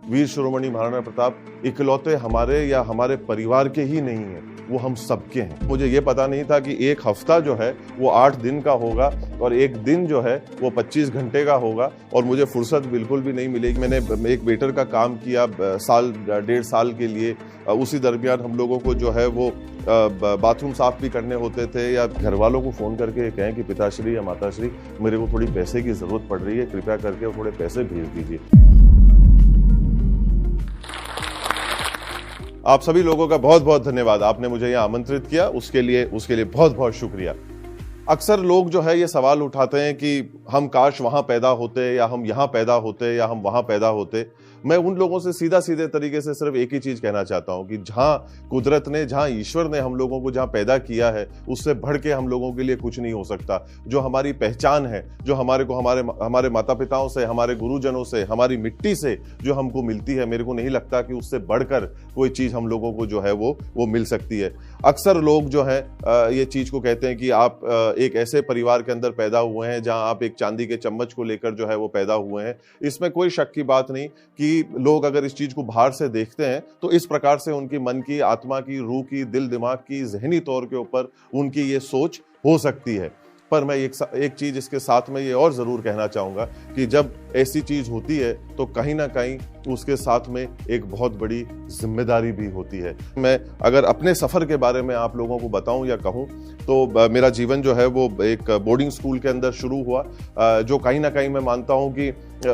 वीर शिरोमणि महाराणा प्रताप इकलौते हमारे या हमारे परिवार के ही नहीं है, वो हम सबके हैं। मुझे ये पता नहीं था कि एक हफ्ता जो है वो 8 दिन का होगा और एक दिन जो है वो 25 घंटे का होगा और मुझे फुर्सत बिल्कुल भी नहीं मिलेगी। मैंने एक वेटर का काम किया साल 1.5 साल के लिए। उसी दरमियान हम लोगों को जो है वो बाथरूम साफ भी करने होते थे या घर वालों को फ़ोन करके कहें कि पिताश्री या माताश्री मेरे को थोड़ी पैसे की ज़रूरत पड़ रही है, कृपया करके थोड़े पैसे भेज दीजिए। आप सभी लोगों का बहुत बहुत धन्यवाद। आपने मुझे यहाँ आमंत्रित किया, उसके लिए बहुत बहुत शुक्रिया। अक्सर लोग जो है ये सवाल उठाते हैं कि हम काश वहां पैदा होते या हम यहाँ पैदा होते या हम वहां पैदा होते। मैं उन लोगों से सीधे तरीके से सिर्फ एक ही चीज कहना चाहता हूं कि जहां कुदरत ने, जहां ईश्वर ने हम लोगों को जहां पैदा किया है, उससे बढ़ के हम लोगों के लिए कुछ नहीं हो सकता। जो हमारी पहचान है, जो हमारे माता पिताओं से, हमारे गुरुजनों से, हमारी मिट्टी से जो हमको मिलती है, मेरे को नहीं लगता कि उससे बढ़कर कोई चीज हम लोगों को जो है वो मिल सकती है। अक्सर लोग जो है ये चीज को कहते हैं कि आप एक ऐसे परिवार के अंदर पैदा हुए हैं जहां आप एक चांदी के चम्मच को लेकर जो है वो पैदा हुए हैं। इसमें कोई शक की बात नहीं कि लोग अगर इस चीज को बाहर से देखते हैं तो इस प्रकार से उनकी मन की, आत्मा की, रूह की, दिल दिमाग की, जहनी तौर के ऊपर उनकी ये सोच हो सकती है। पर मैं एक चीज इसके साथ में ये और जरूर कहना चाहूंगा कि जब ऐसी चीज होती है तो कहीं ना कहीं उसके साथ में एक बहुत बड़ी जिम्मेदारी भी होती है। मैं अगर अपने सफर के बारे में आप लोगों को बताऊं या कहूं तो मेरा जीवन जो है वो एक बोर्डिंग स्कूल के अंदर शुरू हुआ, जो कहीं ना कहीं मैं मानता हूं कि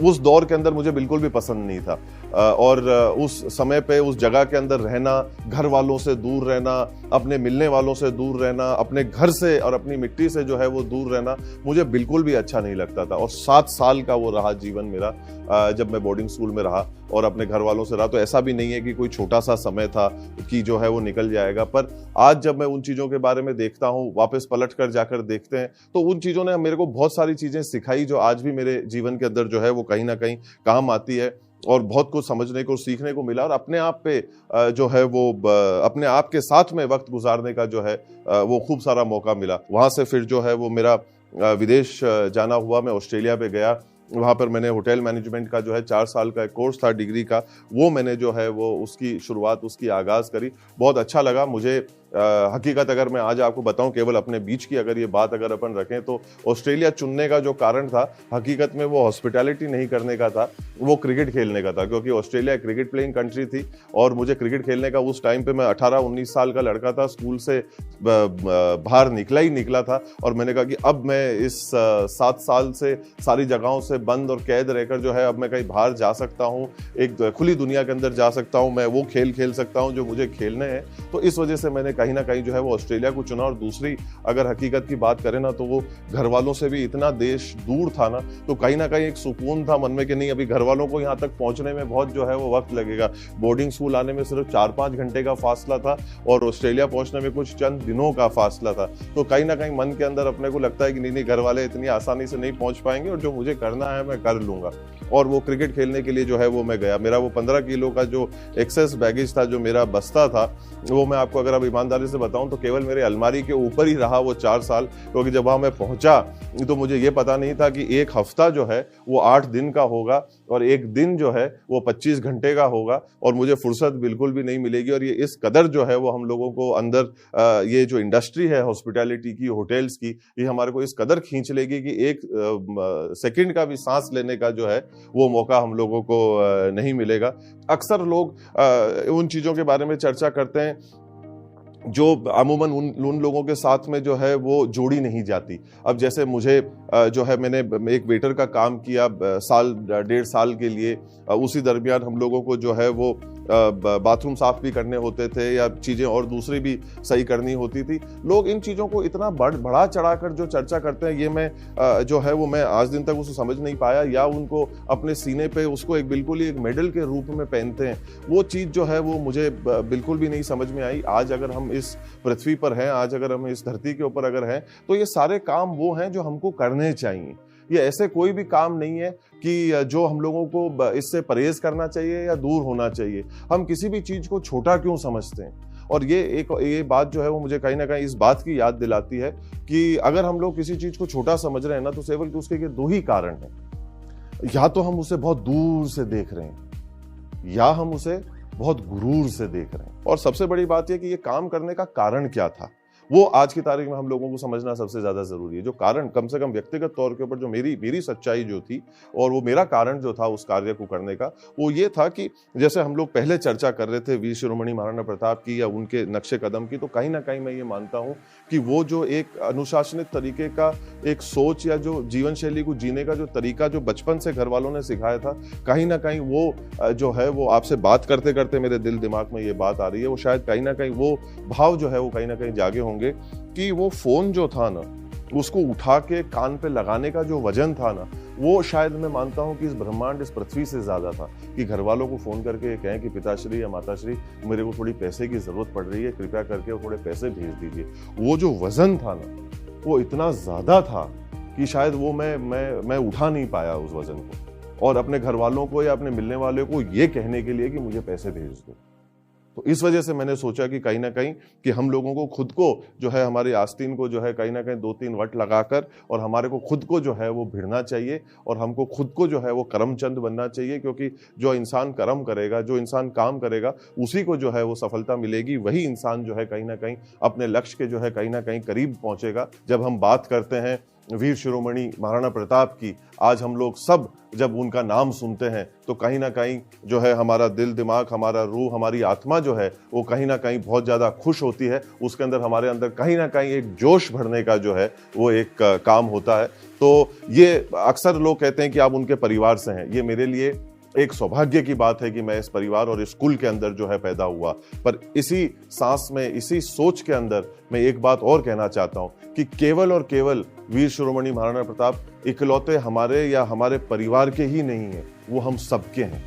उस दौर के अंदर मुझे बिल्कुल भी पसंद नहीं था। और उस समय पे उस जगह के अंदर रहना, घर वालों से दूर रहना, अपने मिलने वालों से दूर रहना, अपने घर से और अपनी मिट्टी से जो है वो दूर रहना मुझे बिल्कुल भी अच्छा नहीं लगता था। और 7 साल का वो रहा जीवन मेरा, जब मैं बोर्डिंग स्कूल में रहा और अपने घर वालों से रहा। तो ऐसा भी नहीं है कि कोई छोटा सा समय था कि जो है वो निकल जाएगा। पर आज जब मैं उन चीज़ों के बारे में देखता हूँ, वापस पलट कर जाकर देखते हैं, तो उन चीज़ों ने मेरे को बहुत सारी चीज़ें सिखाई जो आज भी मेरे जीवन के अंदर जो है वो कहीं ना कहीं काम आती है और बहुत कुछ समझने को, सीखने को मिला। और अपने आप पे जो है वो अपने आप के साथ में वक्त गुजारने का जो है वो खूब सारा मौका मिला। वहाँ से फिर जो है वो मेरा विदेश जाना हुआ। मैं ऑस्ट्रेलिया पे गया, वहाँ पर मैंने होटल मैनेजमेंट का जो है 4 साल का एक कोर्स था डिग्री का, वो मैंने जो है वो उसकी शुरुआत, उसकी आगाज़ करी। बहुत अच्छा लगा मुझे। हकीकत अगर मैं आज आपको बताऊं, केवल अपने बीच की अगर ये बात अगर अपन रखें तो ऑस्ट्रेलिया चुनने का जो कारण था, हकीकत में वो हॉस्पिटैलिटी नहीं करने का था, वो क्रिकेट खेलने का था। क्योंकि ऑस्ट्रेलिया क्रिकेट प्लेइंग कंट्री थी और मुझे क्रिकेट खेलने का, उस टाइम पे मैं 18-19 साल का लड़का था, स्कूल से बाहर निकला था और मैंने कहा कि अब मैं इस 7 साल से सारी जगहों से बंद और कैद रहकर जो है अब मैं कहीं बाहर जा सकता हूँ, एक खुली दुनिया के अंदर जा सकता हूँ, मैं वो खेल सकता हूँ जो मुझे खेलने हैं। तो इस वजह से मैंने कहीं ना कहीं जो है वो ऑस्ट्रेलिया को चुना। और दूसरी अगर हकीकत की बात करें ना, तो वो घर वालों से भी इतना देश दूर था ना, तो कहीं ना कहीं एक सुकून था मन में कि नहीं, अभी घर वालों को यहाँ तक पहुंचने में बहुत जो है वो वक्त लगेगा। बोर्डिंग स्कूल आने में सिर्फ 4-5 घंटे का फासला था और ऑस्ट्रेलिया पहुंचने में कुछ चंद दिनों का फासला था। तो कहीं ना कहीं मन के अंदर अपने को लगता है कि नहीं, घर वाले इतनी आसानी से नहीं पहुंच पाएंगे और जो मुझे करना है मैं कर लूंगा। और वो क्रिकेट खेलने के लिए जो है वो मैं गया। मेरा वो 15 किलो का जो एक्सेस बैगेज था, जो मेरा बस्ता था, वो मैं आपको अगर अब ईमानदारी से बताऊं तो केवल मेरे अलमारी के ऊपर ही रहा वो 4 साल। क्योंकि जब वहां मैं पहुंचा तो मुझे ये पता नहीं था कि एक हफ्ता जो है वो 8 दिन का होगा और एक दिन जो है वो 25 घंटे का होगा और मुझे फुर्सत बिल्कुल भी नहीं मिलेगी। और ये इस कदर जो है वो हम लोगों को अंदर ये जो इंडस्ट्री है हॉस्पिटैलिटी की, होटल्स की, ये हमारे को इस कदर खींच लेगी कि एक सेकंड का भी सांस लेने का जो है वो मौका हम लोगों को नहीं मिलेगा। अक्सर लोग उन चीज़ों के बारे में चर्चा करते हैं जो अमूमन उन लोगों के साथ में जो है वो जोड़ी नहीं जाती। अब जैसे मुझे जो है, मैंने एक वेटर का काम किया साल 1.5 साल के लिए। उसी दरमियान हम लोगों को जो है वो बाथरूम साफ भी करने होते थे या चीज़ें और दूसरी भी सही करनी होती थी। लोग इन चीज़ों को इतना बढ़ा चढ़ाकर जो चर्चा करते हैं, ये मैं जो है वो मैं आज दिन तक उसको समझ नहीं पाया, या उनको अपने सीने पे उसको एक बिल्कुल ही एक मेडल के रूप में पहनते हैं। वो चीज़ जो है वो मुझे बिल्कुल भी नहीं समझ में आई। आज अगर हम इस पृथ्वी पर हैं, आज अगर हम इस धरती के ऊपर अगर हैं, तो ये सारे काम वो हैं जो हमको करने चाहिए। ये ऐसे कोई भी काम नहीं है कि जो हम लोगों को इससे परहेज करना चाहिए या दूर होना चाहिए। हम किसी भी चीज को छोटा क्यों समझते हैं? और ये बात जो है वो मुझे कहीं ना कहीं इस बात की याद दिलाती है कि अगर हम लोग किसी चीज को छोटा समझ रहे हैं ना, तो केवल उसके 2 ही कारण हैं। या तो हम उसे बहुत दूर से देख रहे हैं, या हम उसे बहुत गुरूर से देख रहे हैं। और सबसे बड़ी बात यह कि ये काम करने का कारण क्या था, वो आज की तारीख में हम लोगों को समझना सबसे ज्यादा जरूरी है। जो कारण, कम से कम व्यक्तिगत तौर के ऊपर जो मेरी सच्चाई जो थी और वो मेरा कारण जो था उस कार्य को करने का, वो ये था कि जैसे हम लोग पहले चर्चा कर रहे थे वीर शिरोमणि महाराणा प्रताप की या उनके नक्शे कदम की, तो कहीं ना कहीं मैं ये मानता हूँ कि वो जो एक अनुशासित तरीके का एक सोच या जो जीवन शैली को जीने का जो तरीका जो बचपन से घर वालों ने सिखाया था, कहीं ना कहीं वो जो है वो आपसे बात करते करते मेरे दिल दिमाग में ये बात आ रही है, वो शायद कहीं ना कहीं वो भाव जो है वो कहीं ना कहीं जागे होंगे कि वो फोन जो था ना, उसको उठा के कान पे लगाने का जो वजन था ना, वो शायद मैं मानता हूं कि इस ब्रह्मांड, इस पृथ्वी से ज्यादा था। कि घर वालों को फोन करके कहें कि पिताश्री या माताश्री मेरे को थोड़ी पैसे की जरूरत पड़ रही है, कृपया करके थोड़े पैसे भेज दीजिए। वो जो वजन था ना, वो इतना ज्यादा था कि शायद वो मैं उठा नहीं पाया उस वजन को, और अपने घर वालों को या अपने मिलने वाले को ये कहने के लिए कि मुझे पैसे भेज दो। तो इस वजह से मैंने सोचा कि कहीं ना कहीं कि हम लोगों को खुद को जो है, हमारी आस्तीन को जो है कहीं ना कहीं 2-3 वट लगाकर, और हमारे को खुद को जो है वो भिड़ना चाहिए, और हमको खुद को जो है वो करमचंद बनना चाहिए। क्योंकि जो इंसान कर्म करेगा, जो इंसान काम करेगा, उसी को जो है वो सफलता मिलेगी। वही इंसान जो है कहीं ना कहीं अपने लक्ष्य के जो है कहीं ना कहीं करीब पहुंचेगा। जब हम बात करते हैं वीर शिरोमणि महाराणा प्रताप की, आज हम लोग सब जब उनका नाम सुनते हैं तो कहीं ना कहीं जो है हमारा दिल दिमाग, हमारा रूह, हमारी आत्मा जो है वो कहीं ना कहीं बहुत ज़्यादा खुश होती है। उसके अंदर, हमारे अंदर कहीं ना कहीं एक जोश भरने का जो है वो एक काम होता है। तो ये अक्सर लोग कहते हैं कि आप उनके परिवार से हैं। ये मेरे लिए एक सौभाग्य की बात है कि मैं इस परिवार और इस कुल के अंदर जो है पैदा हुआ। पर इसी सांस में, इसी सोच के अंदर मैं एक बात और कहना चाहता हूं कि केवल और केवल वीर शिरोमणि महाराणा प्रताप इकलौते हमारे या हमारे परिवार के ही नहीं है, वो हम सबके हैं।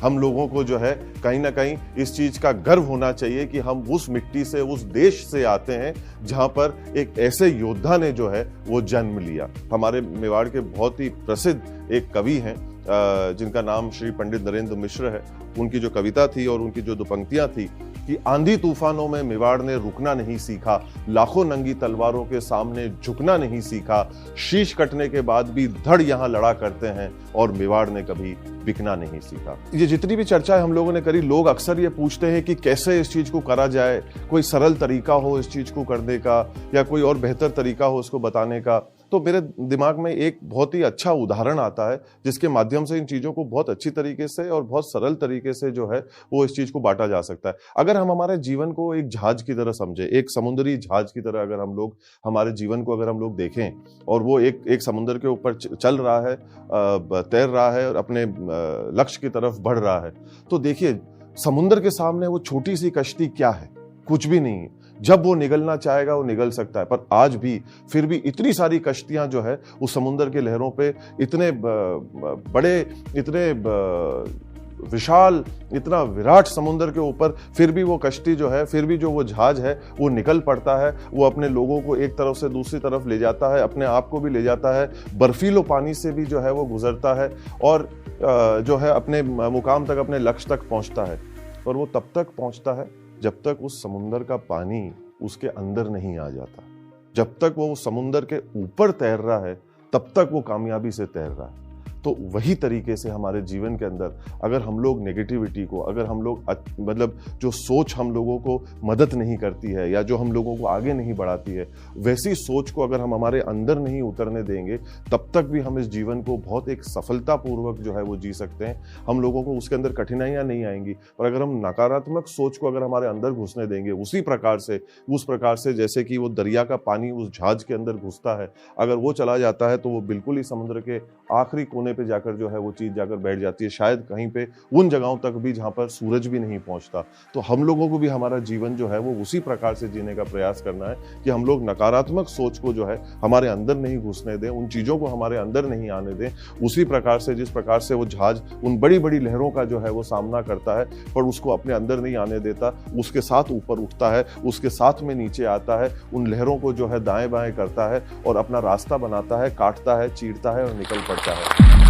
हम लोगों को जो है कहीं ना कहीं इस चीज का गर्व होना चाहिए कि हम उस मिट्टी से, उस देश से आते हैं जहां पर एक ऐसे योद्धा ने जो है वो जन्म लिया। हमारे मेवाड़ के बहुत ही प्रसिद्ध एक कवि हैं जिनका नाम श्री पंडित नरेंद्र मिश्र है। उनकी जो कविता थी और उनकी जो 2 पंक्तियां थी कि आंधी तूफानों में मेवाड़ ने रुकना नहीं सीखा, लाखों नंगी तलवारों के सामने झुकना नहीं सीखा, शीश कटने के बाद भी धड़ यहां लड़ा करते हैं और मेवाड़ ने कभी बिकना नहीं सीखा। ये जितनी भी चर्चा हम लोगों ने करी, लोग अक्सर ये पूछते हैं कि कैसे इस चीज को करा जाए, कोई सरल तरीका हो इस चीज को करने का या कोई और बेहतर तरीका हो इसको बताने का। तो मेरे दिमाग में एक बहुत ही अच्छा उदाहरण आता है जिसके माध्यम से इन चीजों को बहुत अच्छी तरीके से और बहुत सरल तरीके से जो है वो इस चीज को बांटा जा सकता है। अगर हम हमारे जीवन को एक जहाज की तरह समझे, एक समुद्री जहाज की तरह अगर हम लोग हमारे जीवन को अगर हम लोग देखें, और वो एक समुद्र के ऊपर चल रहा है, तैर रहा है और अपने लक्ष्य की तरफ बढ़ रहा है, तो देखिए समुद्र के सामने वो छोटी सी कश्ती क्या है, कुछ भी नहीं है। जब वो निगलना चाहेगा वो निगल सकता है। पर आज भी फिर भी इतनी सारी कश्तियां जो है उस समुद्र के लहरों पे, इतने बड़े, इतने विशाल, इतना विराट समुद्र के ऊपर, फिर भी वो कश्ती जो है, फिर भी जो वो जहाज है वो निकल पड़ता है। वो अपने लोगों को एक तरफ से दूसरी तरफ ले जाता है, अपने आप को भी ले जाता है, बर्फीलो पानी से भी जो है वो गुजरता है और जो है अपने मुकाम तक, अपने लक्ष्य तक पहुंचता है। और वो तब तक पहुंचता है जब तक उस समुद्र का पानी उसके अंदर नहीं आ जाता। जब तक वो समुद्र के ऊपर तैर रहा है तब तक वो कामयाबी से तैर रहा है। तो वही तरीके से हमारे जीवन के अंदर अगर हम लोग नेगेटिविटी को, अगर हम लोग मतलब जो सोच हम लोगों को मदद नहीं करती है या जो हम लोगों को आगे नहीं बढ़ाती है, वैसी सोच को अगर हम हमारे अंदर नहीं उतरने देंगे, तब तक भी हम इस जीवन को बहुत एक सफलतापूर्वक जो है वो जी सकते हैं। हम लोगों को उसके अंदर कठिनाइयां नहीं आएंगी। पर अगर हम नकारात्मक सोच को अगर हमारे अंदर घुसने देंगे, उसी प्रकार से, उस प्रकार से जैसे कि वो दरिया का पानी उस जहाज के अंदर घुसता है, अगर वो चला जाता है तो वो बिल्कुल ही समुद्र के आखिरी कोने पे जाकर जो है वो चीज जाकर बैठ जाती है, शायद कहीं पे उन जगहों तक भी जहां पर सूरज भी नहीं पहुंचता। तो हम लोगों को भी हमारा जीवन जो है वो उसी प्रकार से जीने का प्रयास करना है कि हम लोग नकारात्मक सोच को जो है हमारे अंदर नहीं घुसने दें, उन चीजों को हमारे अंदर नहीं आने दें। उसी प्रकार से जिस प्रकार से वो जहाज उन बड़ी बड़ी लहरों का जो है वो सामना करता है पर उसको अपने अंदर नहीं आने देता, उसके साथ ऊपर उठता है, उसके साथ में नीचे आता है, उन लहरों को जो है दाएं बाएं करता है और अपना रास्ता बनाता है, काटता है, चीरता है और निकल पड़ता है।